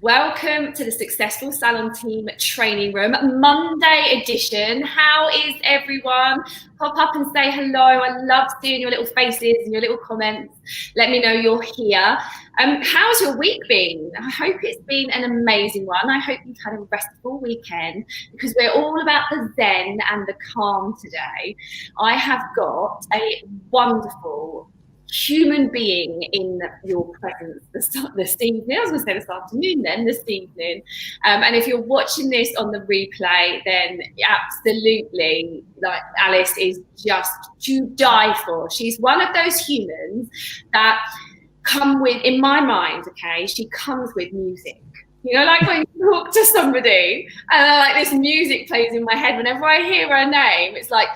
Welcome to the Successful Salon Team Training Room, Monday edition. How is everyone? Pop up and say hello. I love seeing your little faces and your little comments. Let me know you're here. How's your week been? I hope it's been an amazing one. I hope you've had a restful weekend because we're all about the zen and the calm today. I have got a wonderful human being in your presence this evening. I was going to say this afternoon, this evening. And if you're watching this on the replay, then absolutely, like, Alice is just to die for. She's one of those humans that come with, in my mind, okay, she comes with music. You know, like when you talk to somebody and like this music plays in my head whenever I hear her name, it's like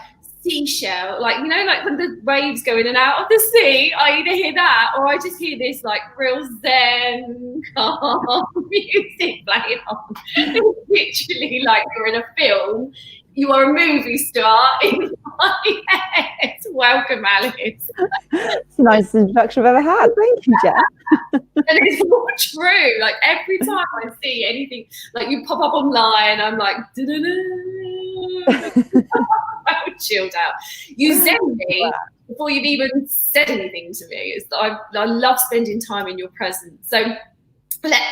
seashell, like, you know, like when the waves go in and out of the sea, I either hear that or I just hear this like real zen calm music playing on. It's literally like you're in a film. You are a movie star in my head. Welcome, Alice. It's the nicest introduction I've ever had. Thank you, Jen. And it's all true. Like every time I see anything, like you pop up online, I'm like, I'm chilled out. You zen me before you've even said anything to me. I love spending time in your presence. So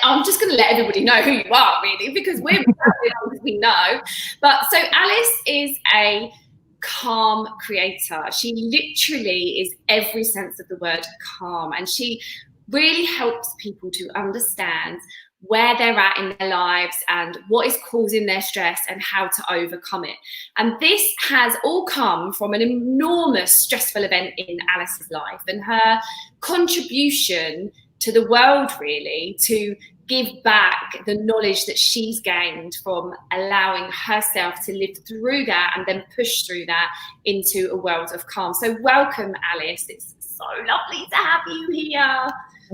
I'm just going to let everybody know who you are, really, because we know. But so Alice is a calm creator. She literally is every sense of the word calm, and she really helps people to understand where they're at in their lives and what is causing their stress and how to overcome it. And this has all come from an enormous stressful event in Alice's life, and her contribution to the world, really, to give back the knowledge that she's gained from allowing herself to live through that and then push through that into a world of calm. So welcome, Alice. It's so lovely to have you here.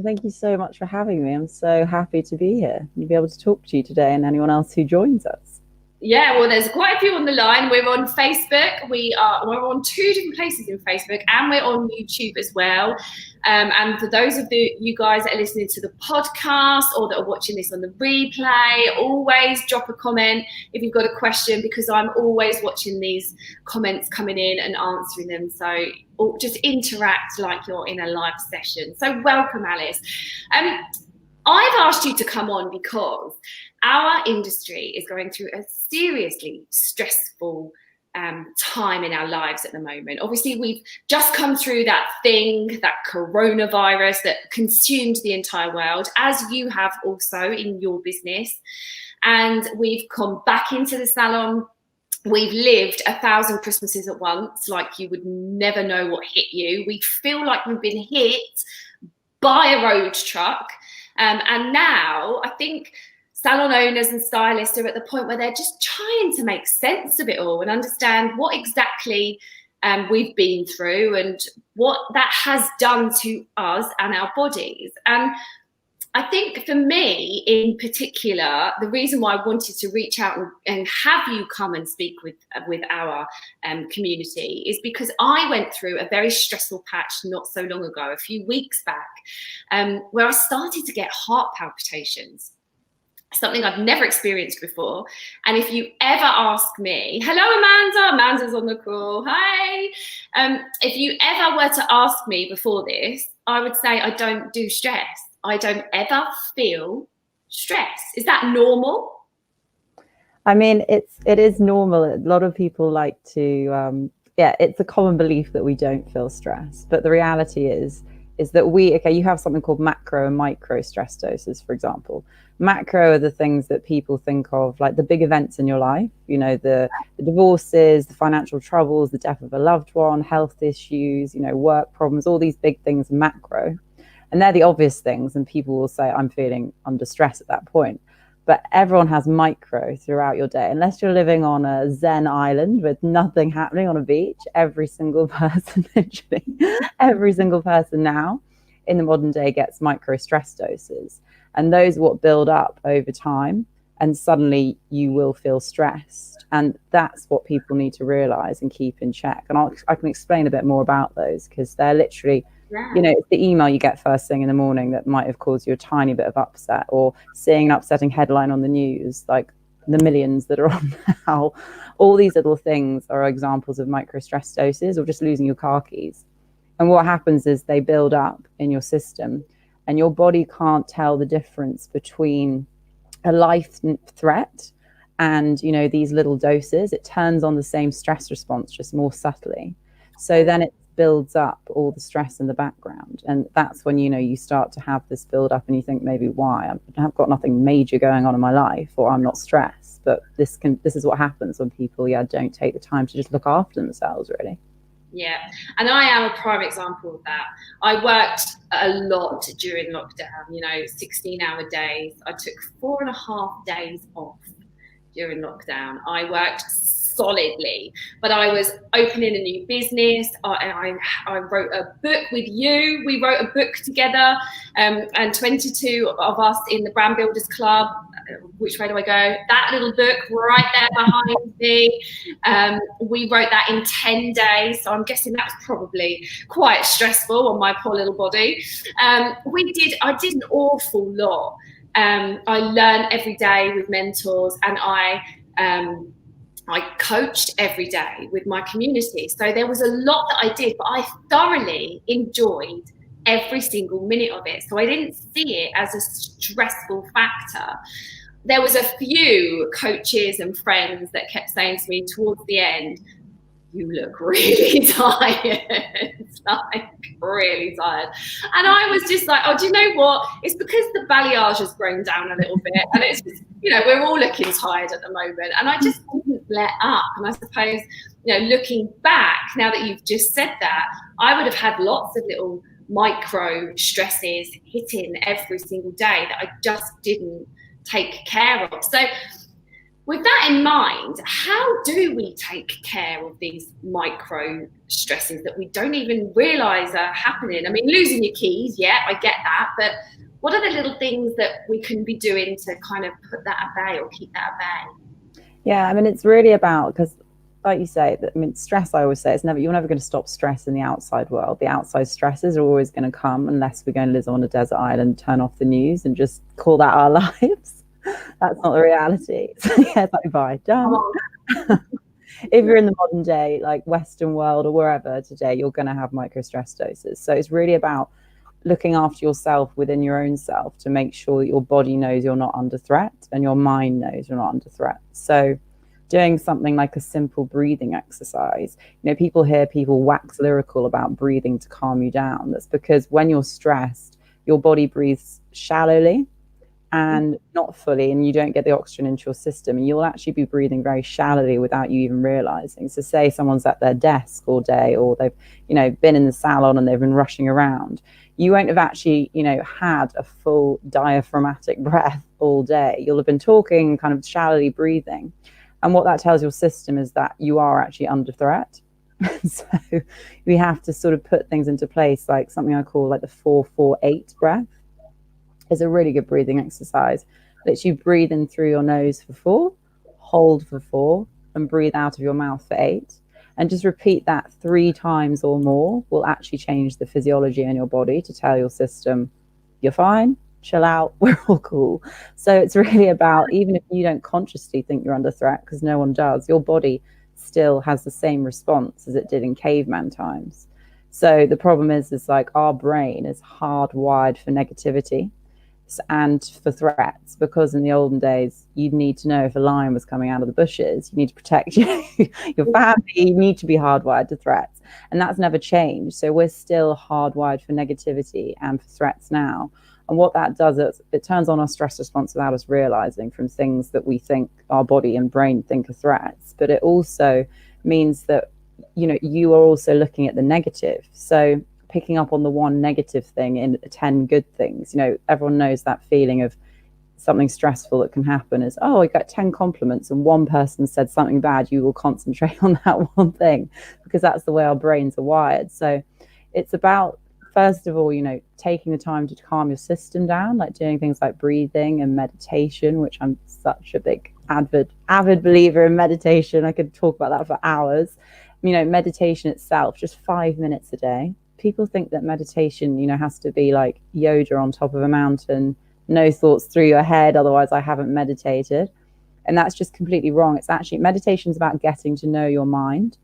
Thank you so much for having me. I'm so happy to be here and be able to talk to you today and anyone else who joins us. Yeah, well, there's quite a few on the line. We're on Facebook. We're on 2 different places in Facebook, and we're on YouTube as well. And for those of you guys that are listening to the podcast or that are watching this on the replay, always drop a comment if you've got a question, because I'm always watching these comments coming in and answering them. So just interact like you're in a live session. So welcome, Alice. I've asked you to come on because our industry is going through a seriously stressful time in our lives at the moment. Obviously, we've just come through that coronavirus that consumed the entire world, as you have also in your business. And we've come back into the salon. We've lived 1,000 Christmases at once, like you would never know what hit you. We feel like we've been hit by a road truck. And now I think salon owners and stylists are at the point where they're just trying to make sense of it all and understand what exactly we've been through and what that has done to us and our bodies. And I think for me in particular, the reason why I wanted to reach out and have you come and speak with our community is because I went through a very stressful patch not so long ago, a few weeks back, where I started to get heart palpitations. Something I've never experienced before. And if you ever ask me, hello, Amanda's on the call, hi. If you ever were to ask me before this, I would say I don't do stress. I don't ever feel stress. Is that normal? I mean, it is normal. A lot of people like to, it's a common belief that we don't feel stress. But the reality is that you have something called macro and micro stress doses, for example. Macro are the things that people think of, like the big events in your life, you know, the divorces, the financial troubles, the death of a loved one, health issues, you know, work problems, all these big things, macro. And they're the obvious things, and people will say, I'm feeling under stress at that point. But everyone has micro throughout your day. Unless you're living on a Zen island with nothing happening on a beach, every single person, literally, every single person now in the modern day gets micro stress doses. And those are what build up over time. And suddenly you will feel stressed. And that's what people need to realize and keep in check. And I can explain a bit more about those, because they're literally You know, it's the email you get first thing in the morning that might have caused you a tiny bit of upset, or seeing an upsetting headline on the news, like the millions that are on now. All these little things are examples of micro stress doses, or just losing your car keys. And what happens is they build up in your system, and your body can't tell the difference between a life threat and, you know, these little doses. It turns on the same stress response, just more subtly. So then it builds up all the stress in the background, and that's when, you know, you start to have this build up and you think, maybe why I've got nothing major going on in my life, or I'm not stressed. But this is what happens when people don't take the time to just look after themselves, really. Yeah, and I am a prime example of that. I worked a lot during lockdown, you know, 16-hour days. I took 4.5 days off during lockdown. I worked solidly, but I was opening a new business. I wrote a book with you. We wrote a book together, and 22 of us in the Brand Builders Club. Which way do I go? That little book right there behind me. We wrote that in 10 days. So I'm guessing that's probably quite stressful on my poor little body. I did an awful lot. I learned every day with mentors, and I coached every day with my community. So there was a lot that I did, but I thoroughly enjoyed every single minute of it. So I didn't see it as a stressful factor. There was a few coaches and friends that kept saying to me towards the end, you look really tired, like really tired. And I was just like, oh, do you know what? It's because the balayage has grown down a little bit, and it's just, you know, we're all looking tired at the moment. And I just didn't let up. And I suppose, you know, looking back, now that you've just said that, I would have had lots of little micro stresses hitting every single day that I just didn't take care of. So with that in mind, how do we take care of these micro stresses that we don't even realize are happening? I mean, losing your keys, yeah, I get that, but what are the little things that we can be doing to kind of put that at bay or keep that at bay? Yeah, I mean, it's really about, because like you say, I mean, stress, I always say, you're never going to stop stress in the outside world. The outside stresses are always going to come, unless we're going to live on a desert island, turn off the news and just call that our lives. That's not the reality. So yeah, it's like, bye, done. If you're in the modern day, like Western world or wherever today, you're going to have micro stress doses. So it's really about looking after yourself within your own self to make sure that your body knows you're not under threat and your mind knows you're not under threat. So doing something like a simple breathing exercise. You know, people wax lyrical about breathing to calm you down. That's because when you're stressed, your body breathes shallowly and not fully, and you don't get the oxygen into your system, and you'll actually be breathing very shallowly without you even realizing. So say someone's at their desk all day, or they've, you know, been in the salon and they've been rushing around, you won't have actually, you know, had a full diaphragmatic breath all day. You'll have been talking, kind of shallowly breathing. And what that tells your system is that you are actually under threat. So we have to sort of put things into place, like something I call like the 4-4-8 breath. Is a really good breathing exercise. Lets you breathe in through your nose for 4, hold for 4, and breathe out of your mouth for 8. And just repeat that 3 times or more will actually change the physiology in your body to tell your system, you're fine, chill out, we're all cool. So it's really about, even if you don't consciously think you're under threat, because no one does, your body still has the same response as it did in caveman times. So the problem is like our brain is hardwired for negativity and for threats, because in the olden days you'd need to know if a lion was coming out of the bushes, you need to protect your family, you need to be hardwired to threats, and that's never changed. So we're still hardwired for negativity and for threats now. And what that does is it turns on our stress response without us realizing, from things that we think our body and brain think are threats. But it also means that, you know, you are also looking at the negative. So picking up on the one negative thing in 10 good things. You know, everyone knows that feeling of something stressful that can happen is, oh, I got 10 compliments and one person said something bad. You will concentrate on that one thing, because that's the way our brains are wired. So it's about, first of all, you know, taking the time to calm your system down, like doing things like breathing and meditation, which I'm such a big avid believer in meditation. I could talk about that for hours. You know, meditation itself, just 5 minutes a day, people think that meditation, you know, has to be like Yoda on top of a mountain, no thoughts through your head, otherwise I haven't meditated. And that's just completely wrong. It's actually, meditation is about getting to know your mind,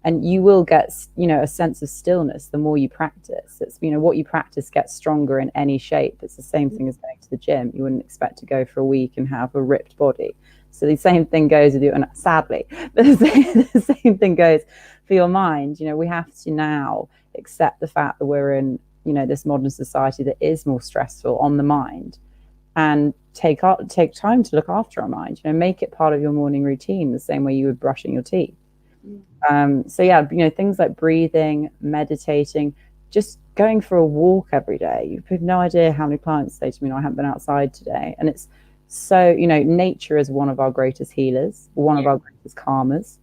and you will get, you know, a sense of stillness the more you practice. It's, you know, what you practice gets stronger in any shape. It's the same thing as going to the gym. You wouldn't expect to go for a week and have a ripped body. So the same thing goes with you, and sadly, the same thing goes for your mind. You know, we have to now accept the fact that we're in, you know, this modern society that is more stressful on the mind, and take time to look after our mind. You know, make it part of your morning routine, the same way you would brushing your teeth. So yeah, you know, things like breathing, meditating, just going for a walk every day. You have no idea how many clients say to me, "No, I haven't been outside today," and it's so, you know, nature is one of our greatest healers, one of our greatest calmers.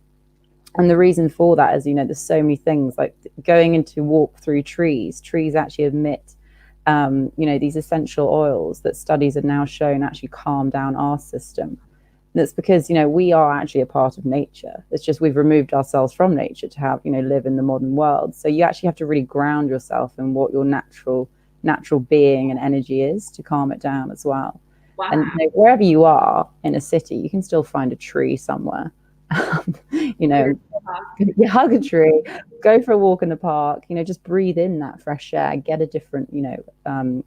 And the reason for that is, you know, there's so many things like going into walk through trees. Trees actually emit, you know, these essential oils that studies have now shown actually calm down our system. And that's because, you know, we are actually a part of nature. It's just we've removed ourselves from nature to have, you know, live in the modern world. So you actually have to really ground yourself in what your natural being and energy is to calm it down as well. Wow. And you know, wherever you are in a city, you can still find a tree somewhere. You know, you hug a tree, go for a walk in the park, you know, just breathe in that fresh air, get a different, you know,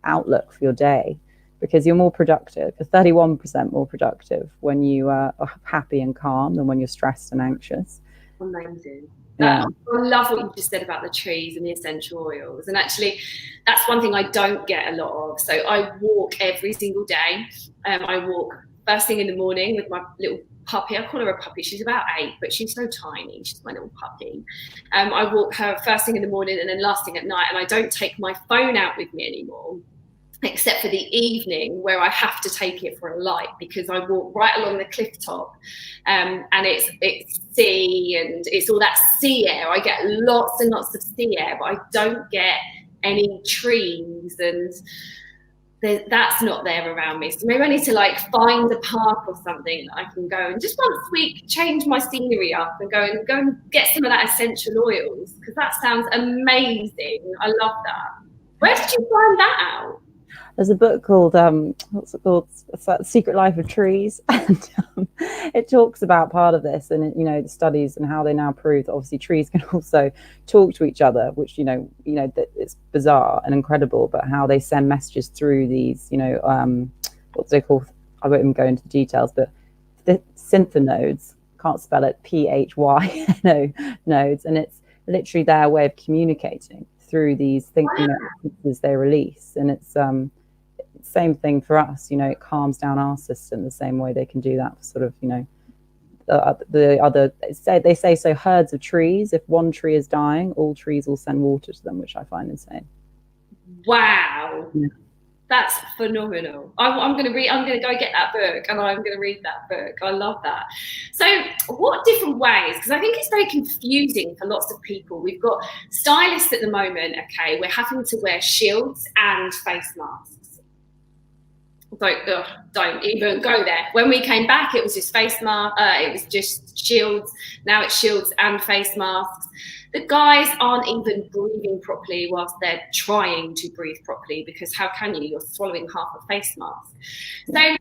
outlook for your day, because you're more productive. You're 31% more productive when you are happy and calm than when you're stressed and anxious. Amazing. I love what you just said about the trees and the essential oils. And actually, that's one thing I don't get a lot of. So I walk every single day. I walk first thing in the morning with my little puppy. I call her a puppy. She's about 8, but she's so tiny. She's my little puppy. I walk her first thing in the morning and then last thing at night. And I don't take my phone out with me anymore, except for the evening where I have to take it for a light, because I walk right along the cliff top, and it's sea and it's all that sea air. I get lots and lots of sea air, but I don't get any trees, and that's not there around me. So maybe I need to like find a park or something that I can go and just once a week change my scenery up and go and get some of that essential oils, because that sounds amazing. I love that. Where did you find that out? There's a book called what's it called? It's like The Secret Life of Trees, and it talks about part of this, and you know, the studies and how they now prove that obviously trees can also talk to each other, which you know that it's bizarre and incredible, but how they send messages through these, you know, what's they called? I won't even go into the details, but the synthenodes, can't spell it, PHY nodes, and it's literally their way of communicating through these things, you know, they release, and it's same thing for us. You know, it calms down our system the same way they can do that for sort of, you know, the other. They say so. Herds of trees. If one tree is dying, all trees will send water to them, which I find insane. Wow. Yeah. That's phenomenal. I'm going to go get that book, and I'm going to read that book. I love that. So what different ways, because I think it's very confusing for lots of people. We've got stylists at the moment, okay, we're having to wear shields and face masks. Don't even go there. When we came back, it was just face mask. It was just shields. Now it's shields and face masks. The guys aren't even breathing properly whilst they're trying to breathe properly, because how can you? You're swallowing half a face mask. So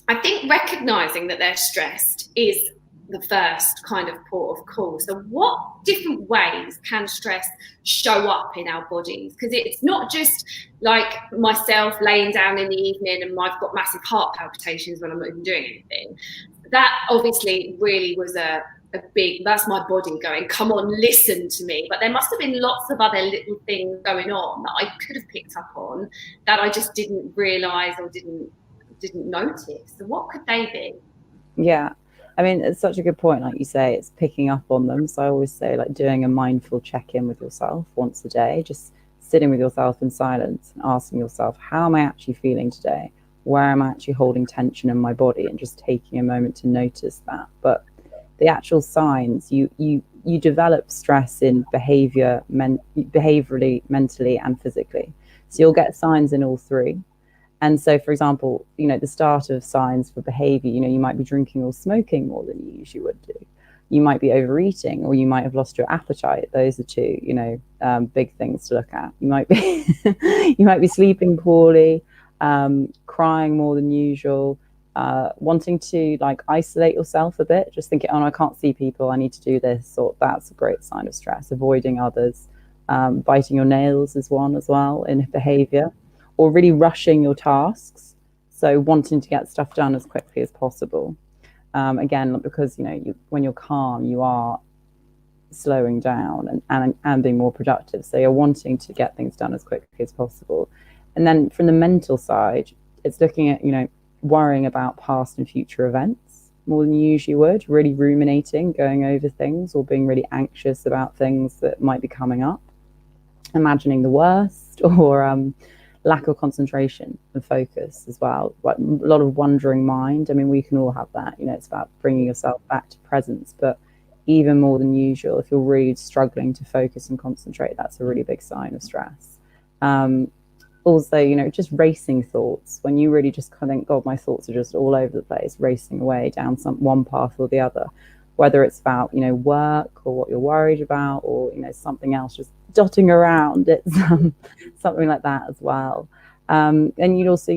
I think recognizing that they're stressed is the first kind of port of call. So what different ways can stress show up in our bodies? Because it's not just like myself laying down in the evening and I've got massive heart palpitations when I'm not even doing anything. That obviously really was a big, that's my body going, come on, listen to me. But there must have been lots of other little things going on that I could have picked up on that I just didn't realize or didn't notice. So what could they be? Yeah. I mean, it's such a good point. Like you say, it's picking up on them. So I always say, like, doing a mindful check-in with yourself once a day, just sitting with yourself in silence and asking yourself, how am I actually feeling today? Where am I actually holding tension in my body? And just taking a moment to notice that. But the actual signs, you develop stress in behaviorally, mentally, and physically. So you'll get signs in all three. And so, for example, you know, the start of signs for behavior, you know, you might be drinking or smoking more than you usually would do. you might be overeating, or you might have lost your appetite. Those are two, big things to look at. You might be you might be sleeping poorly, crying more than usual, wanting to like isolate yourself a bit, just thinking, oh, no, I can't see people, I need to do this, or that's a great sign of stress. Avoiding others, biting your nails is one as well in behavior, or really rushing your tasks, so wanting to get stuff done as quickly as possible. Again, because when you're calm, you are slowing down and being more productive, so you're wanting to get things done as quickly as possible. And then from the mental side, it's looking at worrying about past and future events more than you usually would, really ruminating, going over things, or being really anxious about things that might be coming up, imagining the worst, or lack of concentration and focus as well. Like a lot of wandering mind. I mean, we can all have that. It's about bringing yourself back to presence, but even more than usual, if you're really struggling to focus and concentrate, that's a really big sign of stress. Also, just racing thoughts, when you really just kind of think, God, my thoughts are just all over the place, racing away down one path or the other, whether it's about work, or what you're worried about, or something else just dotting around. It's something like that as well. And you'd also,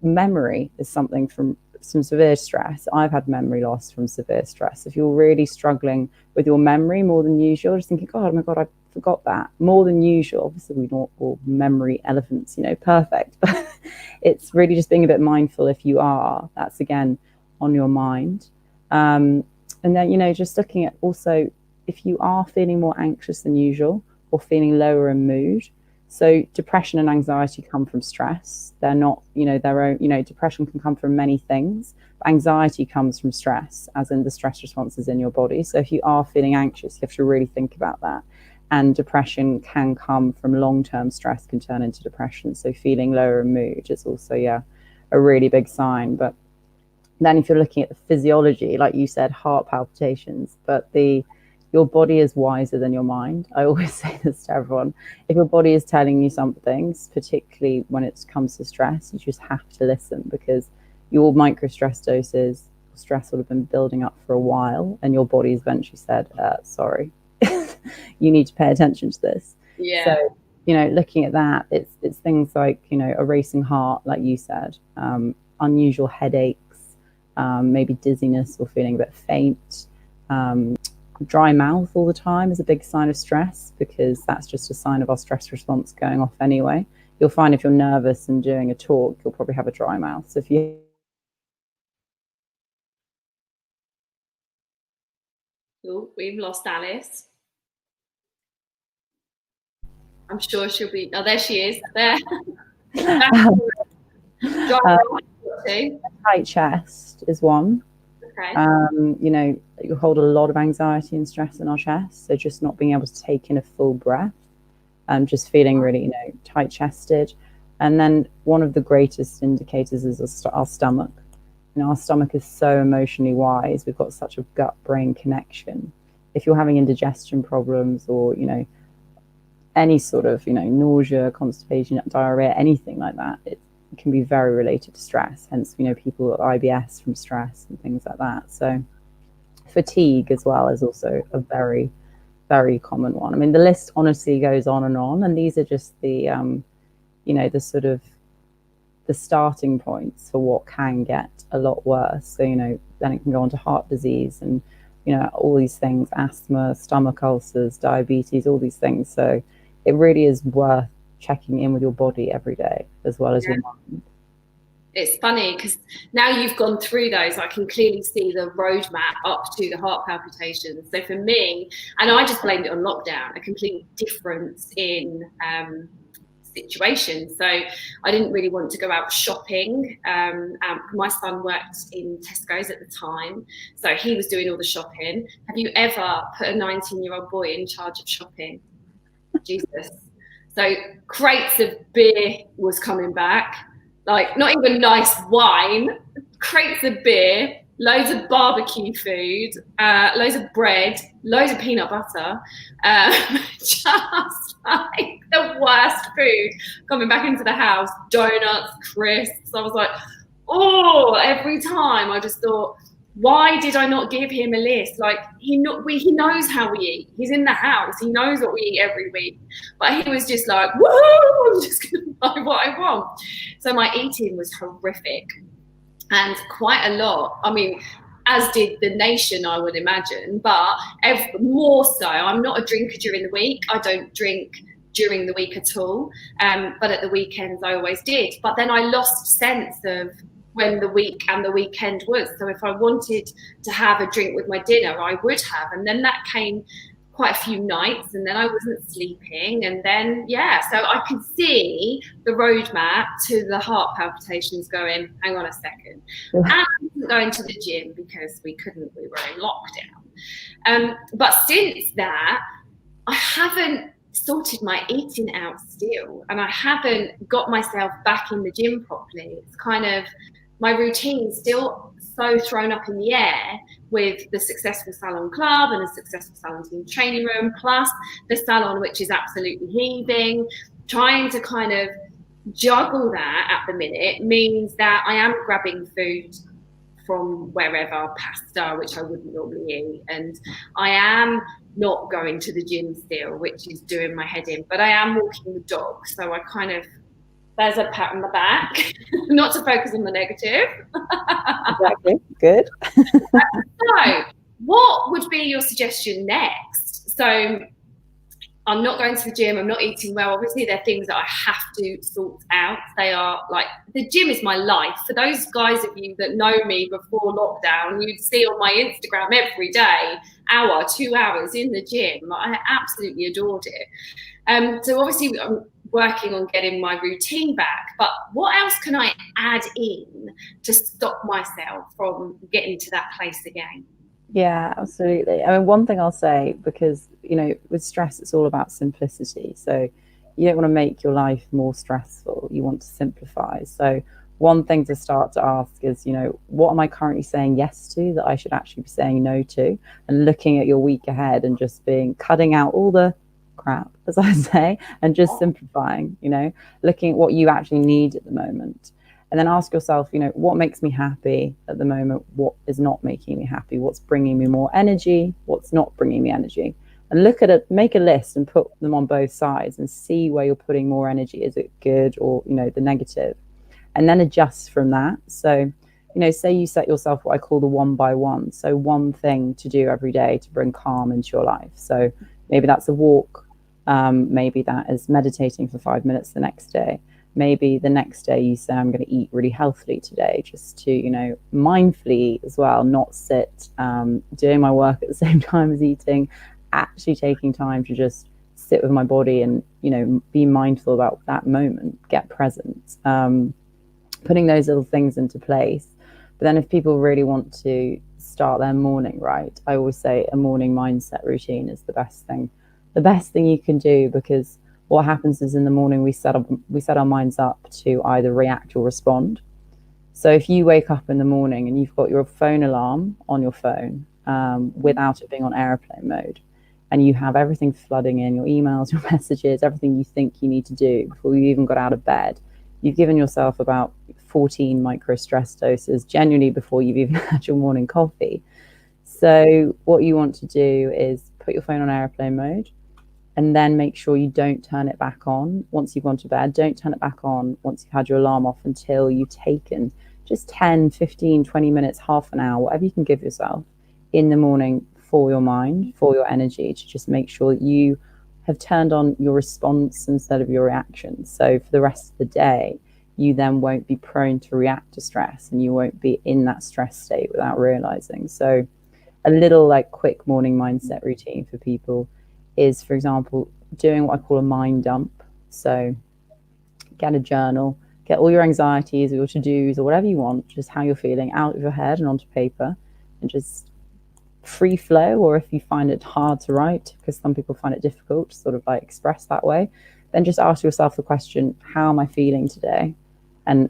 memory is something from some severe stress. I've had memory loss from severe stress. If you're really struggling with your memory more than usual, just thinking, God, oh my God, I forgot that more than usual. Obviously, we're not all memory elephants, perfect. But it's really just being a bit mindful if you are. That's again on your mind. And then, just looking at also if you are feeling more anxious than usual, or feeling lower in mood. So depression and anxiety come from stress. They're not, their own, depression can come from many things. But anxiety comes from stress, as in the stress responses in your body. So if you are feeling anxious, you have to really think about that. And depression can come from long-term stress, can turn into depression. So feeling lower in mood is also, a really big sign. But then if you're looking at the physiology, like you said, heart palpitations, but your body is wiser than your mind. I always say this to everyone. If your body is telling you something, particularly when it comes to stress, you just have to listen, because your micro stress doses, stress will have been building up for a while, and your body's eventually said, sorry, you need to pay attention to this. Yeah. So, looking at that, it's things like, a racing heart, like you said, unusual headaches, maybe dizziness or feeling a bit faint. Dry mouth all the time is a big sign of stress, because that's just a sign of our stress response going off anyway. You'll find if you're nervous and doing a talk, you'll probably have a dry mouth. So if you... Oh, we've lost Alice. I'm sure she'll be... Oh, there she is. There. Tight chest is one. Okay. You hold a lot of anxiety and stress in our chest, so just not being able to take in a full breath, just feeling really, tight chested. And then one of the greatest indicators is our stomach. Our stomach is so emotionally wise. We've got such a gut-brain connection. If you're having indigestion problems, or any sort of nausea, constipation, diarrhea, anything like that, it can be very related to stress. Hence, people with IBS from stress and things like that. So fatigue as well is also a very, very common one. I mean, the list honestly goes on, and these are just the the sort of the starting points for what can get a lot worse. So then it can go on to heart disease and all these things, asthma, stomach ulcers, diabetes, all these things. So it really is worth checking in with your body every day, as well as your mind. It's funny because now you've gone through those, I can clearly see the roadmap up to the heart palpitations. So for me, and I just blamed it on lockdown, a complete difference in situation. So I didn't really want to go out shopping. My son worked in Tesco's at the time, so he was doing all the shopping. Have you ever put a 19-year-old boy in charge of shopping? Jesus. So crates of beer was coming back, like not even nice wine, crates of beer, loads of barbecue food, loads of bread, loads of peanut butter, just like the worst food coming back into the house, donuts, crisps. I was like, oh, every time I just thought, why did I not give him a list? Like, he knows how we eat. He's in the house. He knows what we eat every week. But he was just like, woohoo, I'm just going to buy what I want. So my eating was horrific, and quite a lot. I mean, as did the nation, I would imagine, but more so. I'm not a drinker during the week. I don't drink during the week at all. But at the weekends, I always did. But then I lost sense of when the week and the weekend was. So if I wanted to have a drink with my dinner, I would have. And then that came quite a few nights, and then I wasn't sleeping, and then so I could see the roadmap to the heart palpitations going, hang on a second. And I wasn't going to the gym because we were in lockdown. But since that, I haven't sorted my eating out still, and I haven't got myself back in the gym properly. It's kind of, my routine's still so thrown up in the air with the Successful Salon Club and the Successful Salon Team Training Room, plus the salon, which is absolutely heaving. Trying to kind of juggle that at the minute means that I am grabbing food from wherever, pasta, which I wouldn't normally eat, and I am not going to the gym still, which is doing my head in, but I am walking the dog, so I kind of, there's a pat on the back, not to focus on the negative. Exactly. Good. So, what would be your suggestion next? So, I'm not going to the gym, I'm not eating well. Obviously, they're things that I have to sort out. They are like, the gym is my life. For those guys of you that know me before lockdown, you'd see on my Instagram every day, hour, 2 hours in the gym. I absolutely adored it. So obviously, I'm working on getting my routine back, but what else can I add in to stop myself from getting to that place again? Yeah, absolutely. I mean, one thing I'll say, because, with stress, it's all about simplicity. So you don't want to make your life more stressful. You want to simplify. So one thing to start to ask is, what am I currently saying yes to that I should actually be saying no to? And looking at your week ahead and just cutting out all the crap, as I say, and just simplifying, looking at what you actually need at the moment. And then ask yourself, what makes me happy at the moment? What is not making me happy? What's bringing me more energy? What's not bringing me energy? And look at it, make a list and put them on both sides and see where you're putting more energy. Is it good or, the negative? And then adjust from that. So, say you set yourself what I call the 1 by 1. So one thing to do every day to bring calm into your life. So maybe that's a walk. Maybe that is meditating for 5 minutes the next day. Maybe the next day you say, I'm going to eat really healthily today, just to, mindfully eat as well, not sit doing my work at the same time as eating, actually taking time to just sit with my body and, be mindful about that moment, get present, putting those little things into place. But then if people really want to start their morning right, I always say a morning mindset routine is the best thing you can do, because what happens is in the morning we set our minds up to either react or respond. So if you wake up in the morning and you've got your phone alarm on your phone without it being on airplane mode, and you have everything flooding in, your emails, your messages, everything you think you need to do before you even got out of bed, you've given yourself about 14 micro stress doses genuinely before you've even had your morning coffee. So what you want to do is put your phone on airplane mode, and then make sure you don't turn it back on once you've gone to bed. Don't turn it back on once you've had your alarm off until you've taken just 10, 15, 20 minutes, half an hour, whatever you can give yourself in the morning for your mind, for your energy, to just make sure that you have turned on your response instead of your reaction. So for the rest of the day, you then won't be prone to react to stress, and you won't be in that stress state without realizing. So a little quick morning mindset routine for people is, for example, doing what I call a mind dump. So get a journal, get all your anxieties or your to-dos or whatever you want, just how you're feeling, out of your head and onto paper, and just free flow. Or if you find it hard to write, because some people find it difficult to sort of express that way, then just ask yourself the question, how am I feeling today? And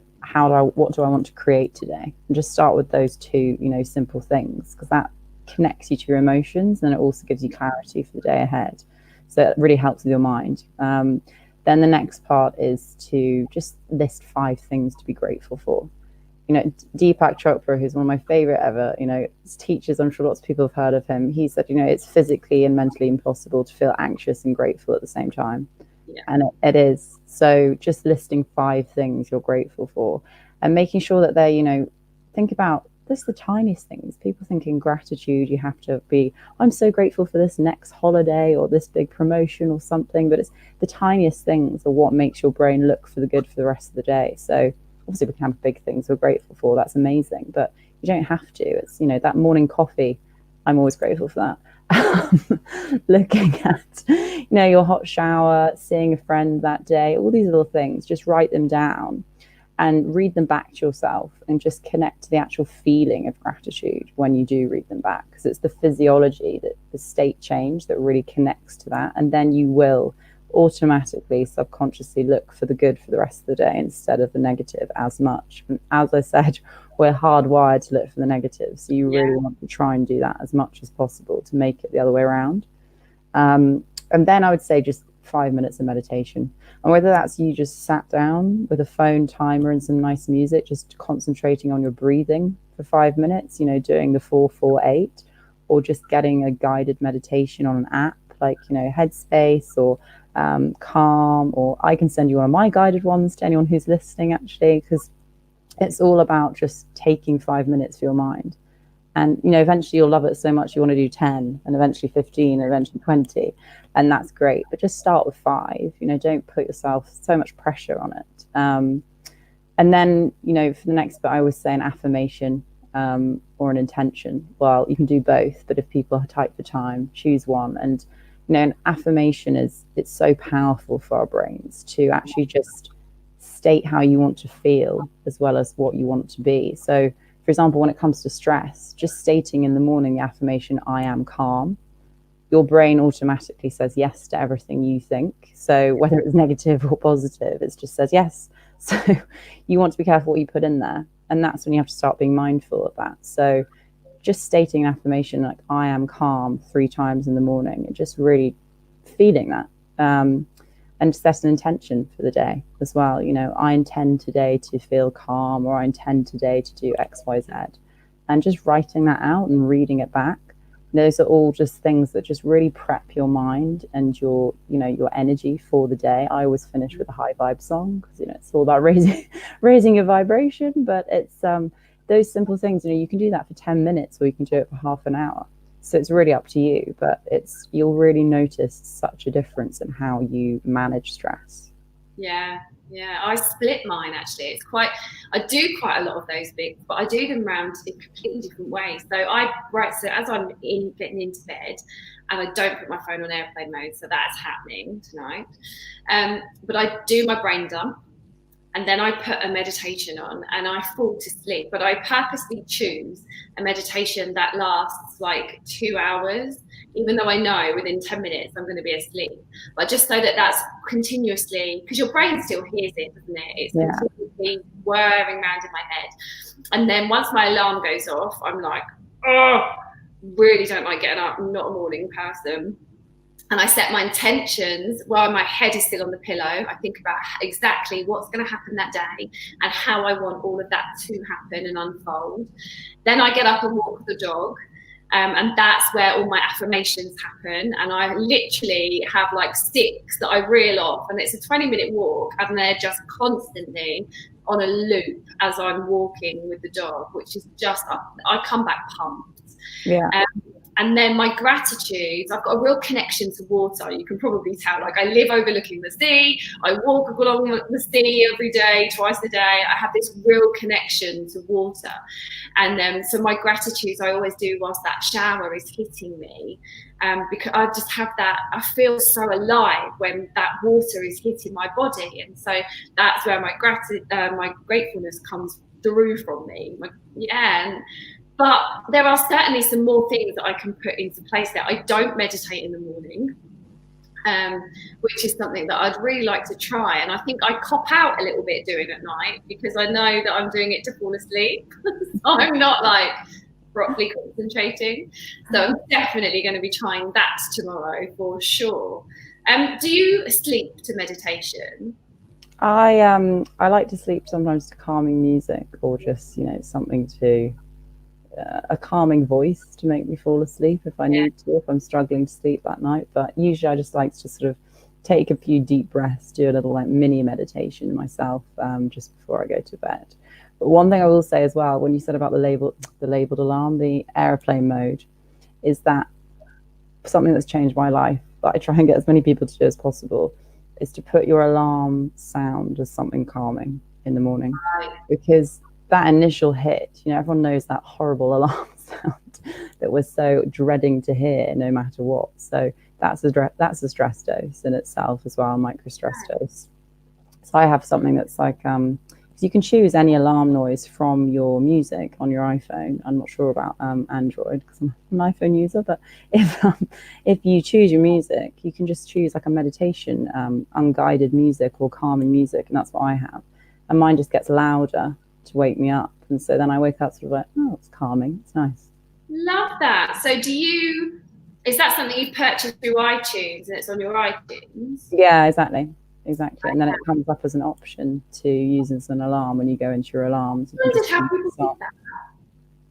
what do I want to create today? And just start with those two, simple things, because that connects you to your emotions, and it also gives you clarity for the day ahead. So it really helps with your mind. Then the next part is to just list 5 things to be grateful for. Deepak Chopra, who's one of my favorite ever, teachers, I'm sure lots of people have heard of him. He said, it's physically and mentally impossible to feel anxious and grateful at the same time. Yeah. And it is. So just listing 5 things you're grateful for and making sure that they're, think about this, the tiniest things. People think in gratitude, you have to be, I'm so grateful for this next holiday or this big promotion or something, but it's the tiniest things are what makes your brain look for the good for the rest of the day. So obviously we can have big things we're grateful for. That's amazing, but you don't have to. It's, that morning coffee. I'm always grateful for that. Looking at, your hot shower, seeing a friend that day, all these little things, just write them down and read them back to yourself and just connect to the actual feeling of gratitude when you do read them back, because it's the physiology, that the state change that really connects to that. And then you will automatically, subconsciously look for the good for the rest of the day instead of the negative as much. And as I said, we're hardwired to look for the negative. So you really want to try and do that as much as possible to make it the other way around. And then I would say just 5 minutes of meditation. And whether that's you just sat down with a phone timer and some nice music, just concentrating on your breathing for 5 minutes, doing the 4-4-8, or just getting a guided meditation on an app like, Headspace or Calm, or I can send you one of my guided ones to anyone who's listening, actually, because it's all about just taking 5 minutes for your mind. And, eventually you'll love it so much you want to do 10 and eventually 15 and eventually 20. And that's great. But just start with 5. Don't put yourself so much pressure on it. And then, for the next bit, I always say an affirmation or an intention. Well, you can do both. But if people are tight for time, choose one. And, an affirmation it's so powerful for our brains to actually just state how you want to feel as well as what you want to be. So, for example, when it comes to stress, just stating in the morning the affirmation, I am calm, your brain automatically says yes to everything you think. So whether it's negative or positive, it just says yes. So you want to be careful what you put in there. And that's when you have to start being mindful of that. So just stating an affirmation like, I am calm 3 times in the morning, and just really feeling that. And set an intention for the day as well. I intend today to feel calm, or I intend today to do X, Y, Z. And just writing that out and reading it back. Those are all just things that just really prep your mind and your energy for the day. I always finish with a high vibe song because, it's all about raising your vibration. But it's those simple things, you can do that for 10 minutes or you can do it for half an hour. So it's really up to you, but you'll really notice such a difference in how you manage stress. Yeah, I split mine actually. I do quite a lot of those bits, but I do them around in completely different ways. So so as I'm getting into bed, and I don't put my phone on airplane mode, so that's happening tonight. But I do my brain dump. And then I put a meditation on and I fall to sleep. But I purposely choose a meditation that lasts like 2 hours, even though I know within 10 minutes I'm going to be asleep. But just so that's continuously, because your brain still hears it, doesn't it? It's continuously whirring around in my head. And then once my alarm goes off, I'm like, oh, really don't like getting up. I'm not a morning person. And I set my intentions while my head is still on the pillow. I think about exactly what's going to happen that day and how I want all of that to happen and unfold. Then I get up and walk the dog. And that's where all my affirmations happen. And I literally have like 6 that I reel off. And it's a 20-minute walk. And they're just constantly on a loop as I'm walking with the dog, which is just, I come back pumped. Yeah. And then my gratitudes, I've got a real connection to water. You can probably tell, like I live overlooking the sea. I walk along the sea every day, twice a day. I have this real connection to water. And so my gratitudes I always do whilst that shower is hitting me. Because I just have that, I feel so alive when that water is hitting my body. And so that's where my gratefulness comes through from me. But there are certainly some more things that I can put into place there. I don't meditate in the morning, which is something that I'd really like to try. And I think I cop out a little bit doing at night because I know that I'm doing it to fall asleep. So I'm not like properly concentrating. So I'm definitely going to be trying that tomorrow for sure. Do you sleep to meditation? I like to sleep sometimes to calming music, or just something to a calming voice to make me fall asleep if I Yeah. need to, if I'm struggling to sleep that night. But usually I just like to sort of take a few deep breaths, do a little like mini meditation myself, just before I go to bed. But one thing I will say as well, when you said about the labeled alarm, the airplane mode, is that something that's changed my life, that I try and get as many people to do as possible, is to put your alarm sound as something calming in the morning. Right. Because that initial hit, everyone knows that horrible alarm sound that we're so dreading to hear no matter what. So that's a stress dose in itself as well, a micro stress dose. So I have something that's like, you can choose any alarm noise from your music on your iPhone. I'm not sure about Android because I'm an iPhone user, but if you choose your music, you can just choose like a meditation, unguided music or calming music, and that's what I have. And mine just gets louder to wake me up, and so then I wake up sort of like, oh, it's calming, it's nice. Love that. So is that something you've purchased through iTunes and it's on your iTunes? Yeah, exactly. And then it comes up as an option to use as an alarm when you go into your alarms. You I can wondered just how turn people this did off. that.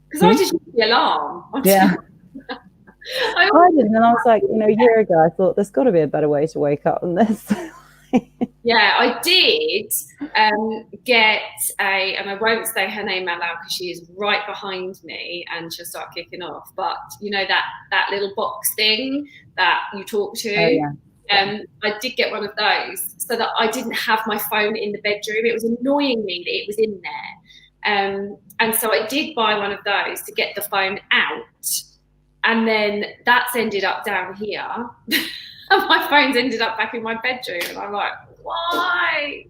Because I just use the alarm. Yeah. I I did, and I was like, a year ago, I thought there's got to be a better way to wake up than this. Yeah, I did get and I won't say her name out loud because she is right behind me and she'll start kicking off. But that little box thing that you talk to. Oh yeah. I did get one of those so that I didn't have my phone in the bedroom. It was annoying me that it was in there. And so I did buy one of those to get the phone out. And then that's ended up down here. And my phone's ended up back in my bedroom. And I'm like, why?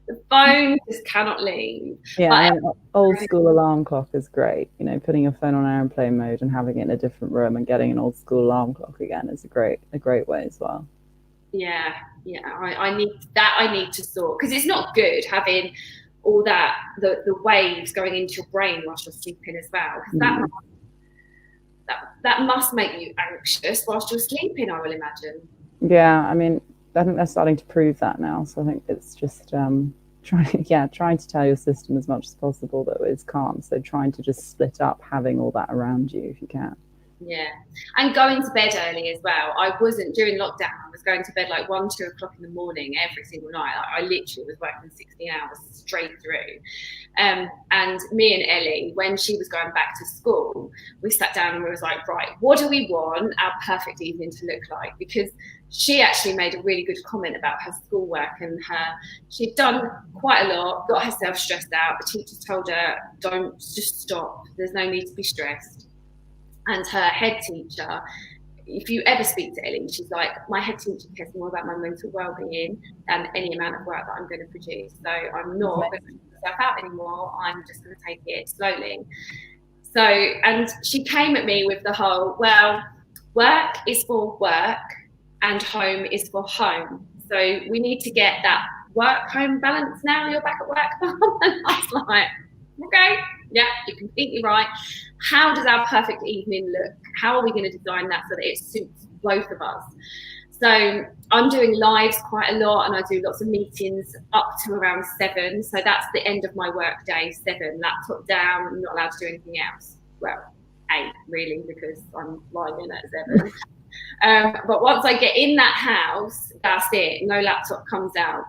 The phone just cannot leave. Yeah, I mean, old school alarm clock is great. Putting your phone on airplane mode and having it in a different room and getting an old school alarm clock again is a great way as well. Yeah, I need to sort, because it's not good having all the waves going into your brain whilst you're sleeping as well. That must make you anxious whilst you're sleeping, I will imagine. Yeah, I mean, I think they're starting to prove that now. So I think it's just trying to tell your system as much as possible that it's calm. So trying to just split up having all that around you if you can. Yeah, and going to bed early as well. I wasn't during lockdown. I was going to bed like 1, 2 o'clock in the morning every single night. I literally was working 16 hours straight through. And me and Ellie, when she was going back to school, we sat down and we was like, right, what do we want our perfect evening to look like? Because she actually made a really good comment about her schoolwork and she'd done quite a lot, got herself stressed out. The teachers told her, don't, just stop. There's no need to be stressed. And her head teacher, if you ever speak to Ellie, she's like, my head teacher cares more about my mental well-being than any amount of work that I'm going to produce. So I'm not going to put myself out anymore. I'm just going to take it slowly. So, and she came at me with the whole, well, work is for work and home is for home. So we need to get that work-home balance now. You're back at work. And I was like, okay, yeah, you're completely right. How does our perfect evening look? How are we going to design that so that it suits both of us? So I'm doing lives quite a lot, and I do lots of meetings up to around 7. So that's the end of my work day, 7, laptop down. I'm not allowed to do anything else. Well, 8 really, because I'm lying in at 7. But once I get in that house, that's it. No laptop comes out.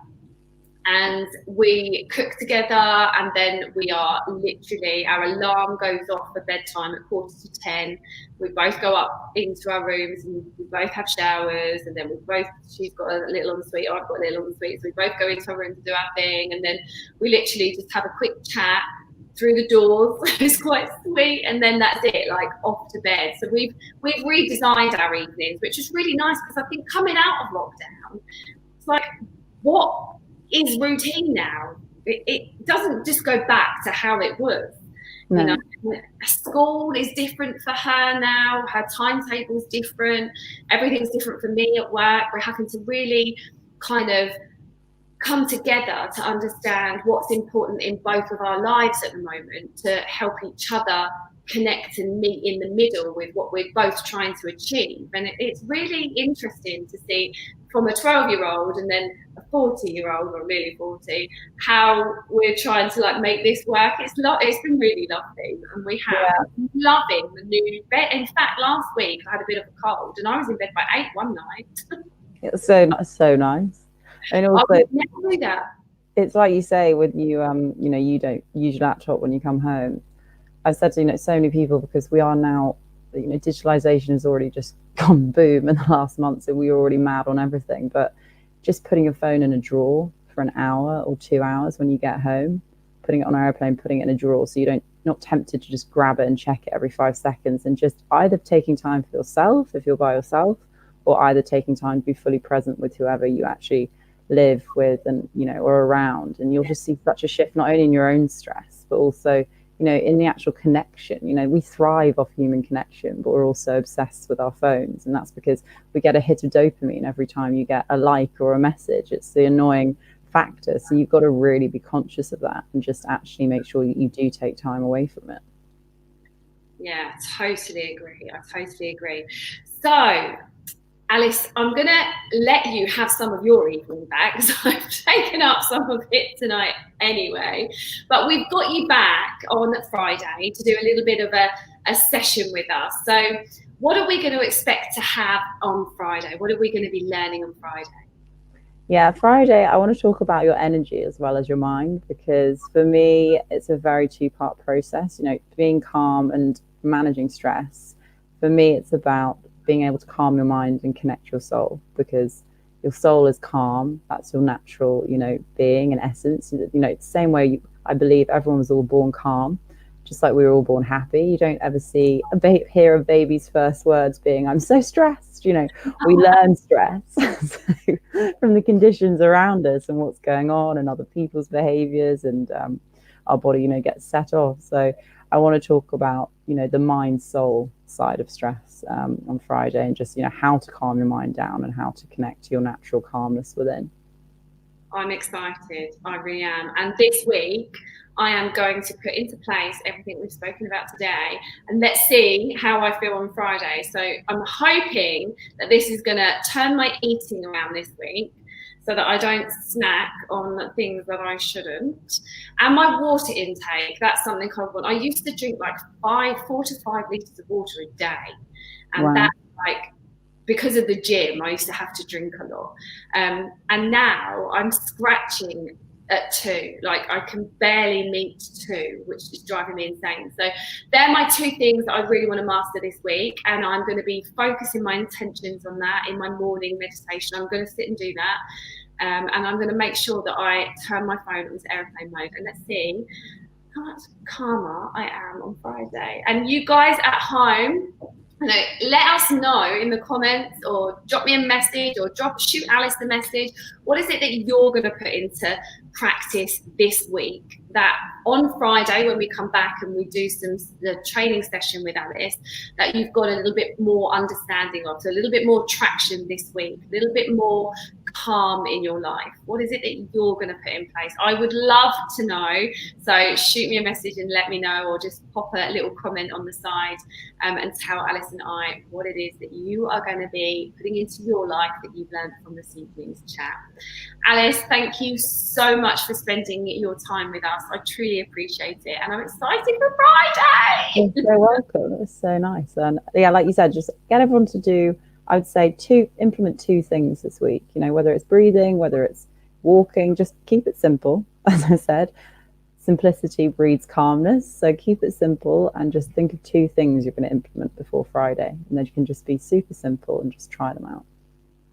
And we cook together, and then we are literally, our alarm goes off for bedtime at 9:45. We both go up into our rooms and we both have showers, and then she's got a little ensuite, I've got a little ensuite, so we both go into our room to do our thing, and then we literally just have a quick chat through the doors. It's quite sweet, and then that's it, like off to bed. So we've redesigned our evenings, which is really nice, because I think coming out of lockdown, it's like, what is routine now? It doesn't just go back to how it was. No. School is different for her now. Her timetable is different. Everything's different for me at work. We're having to really kind of come together to understand what's important in both of our lives at the moment, to help each other connect and meet in the middle with what we're both trying to achieve. And it's really interesting to see from a 12-year-old and then a 40-year-old, or nearly 40, how we're trying to like make this work. It's been really lovely, and we have loving the new bed. In fact, last week I had a bit of a cold and I was in bed by 8 one night. It's so nice. And also, I would never do that. It's like you say, with you, you don't use your laptop when you come home. I've said to so many people, because we are now, digitalization has already just gone boom in the last month, so we were already mad on everything. But just putting your phone in a drawer for an hour or 2 hours when you get home, putting it on an airplane, putting it in a drawer, so you're not tempted to just grab it and check it every 5 seconds, and just either taking time for yourself if you're by yourself, or either taking time to be fully present with whoever you actually live with and or around. And you'll just see such a shift, not only in your own stress, but also in the actual connection. We thrive off human connection, but we're also obsessed with our phones, and that's because we get a hit of dopamine every time you get a like or a message. It's the annoying factor. So you've got to really be conscious of that and just actually make sure you do take time away from it. Yeah, totally agree. So Alice, I'm going to let you have some of your evening back, because I've taken up some of it tonight anyway. But we've got you back on Friday to do a little bit of a session with us. So what are we going to expect to have on Friday? What are we going to be learning on Friday? Yeah, Friday, I want to talk about your energy as well as your mind, because for me, it's a very two-part process. Being calm and managing stress. For me, it's about being able to calm your mind and connect your soul, because your soul is calm. That's your natural, being and essence. It's the same way I believe everyone was all born calm, just like we were all born happy. You don't ever hear a baby's first words being, "I'm so stressed." We learn stress from the conditions around us and what's going on and other people's behaviors, and our body, gets set off. So I want to talk about, the mind soul side of stress on Friday, and just, how to calm your mind down and how to connect to your natural calmness within. I'm excited. I really am. And this week, I am going to put into place everything we've spoken about today, and let's see how I feel on Friday. So I'm hoping that this is going to turn my eating around this week, so that I don't snack on things that I shouldn't. And my water intake, that's something I want. I used to drink like 4 to 5 litres of water a day. And Wow. that's like, because of the gym, I used to have to drink a lot. And now I'm scratching at 2. Like, I can barely meet 2, which is driving me insane. So they're my 2 things that I really want to master this week. And I'm going to be focusing my intentions on that in my morning meditation. I'm going to sit and do that. And I'm going to make sure that I turn my phone into airplane mode. And let's see how much calmer I am on Friday. And you guys at home, let us know in the comments, or drop me a message, or shoot Alice the message. What is it that you're going to put into practice this week, that on Friday when we come back and we do the training session with Alice, that you've got a little bit more understanding of, so a little bit more traction this week, a little bit more calm in your life? What is it that you're going to put in place? I would love to know. So shoot me a message and let me know, or just pop a little comment on the side and tell Alice and I what it is that you are going to be putting into your life that you've learned from this evening's chat. Alice, thank you so much for spending your time with us. I truly appreciate it, and I'm excited for Friday. You're so welcome. It was so nice. And yeah, like you said, just get everyone to do, I would say, implement 2 things this week. Whether it's breathing, whether it's walking, just keep it simple. As I said, simplicity breeds calmness. So keep it simple and just think of 2 things you're going to implement before Friday, and then you can just be super simple and just try them out.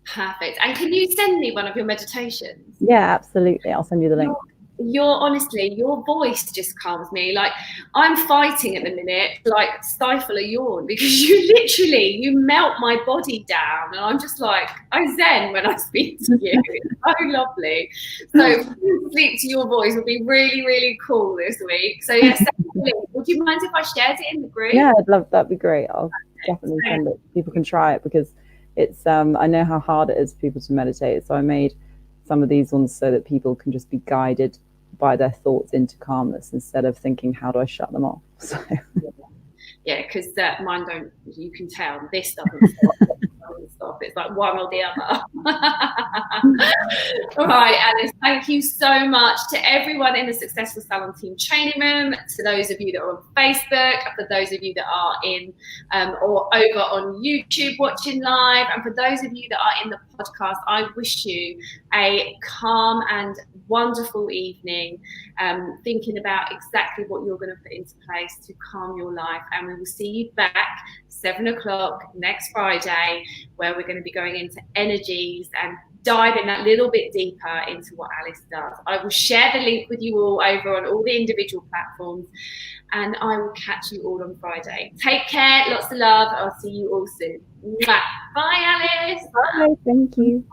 Perfect. And can you send me one of your meditations? Yeah, absolutely. I'll send you the link. Honestly, your voice just calms me. Like, I'm fighting at the minute, like stifle a yawn, because you melt my body down, and I'm just like, I zen when I speak to you. It's so lovely. So sleep to your voice would be really, really cool this week. So yes, would you mind if I shared it in the group? Yeah, I'd love, that'd be great. I'll definitely send it. People can try it, because it's I know how hard it is for people to meditate. So I made some of these ones so that people can just be guided by their thoughts into calmness instead of thinking, how do I shut them off? So yeah, because mine don't, you can tell this doesn't stop. It's like one or the other. All right, Alice, thank you so much to everyone in the Successful Salon Team Training Room, to those of you that are on Facebook, for those of you that are in or over on YouTube watching live, and for those of you that are in the podcast, I wish you a calm and wonderful evening, thinking about exactly what you're going to put into place to calm your life. And we will see you back 7 o'clock next Friday, where we're going to be going into energies and diving that little bit deeper into what Alice does. I will share the link with you all over on all the individual platforms, and I will catch you all on Friday. Take care, lots of love. I'll see you all soon. Bye, Alice. Bye, thank you.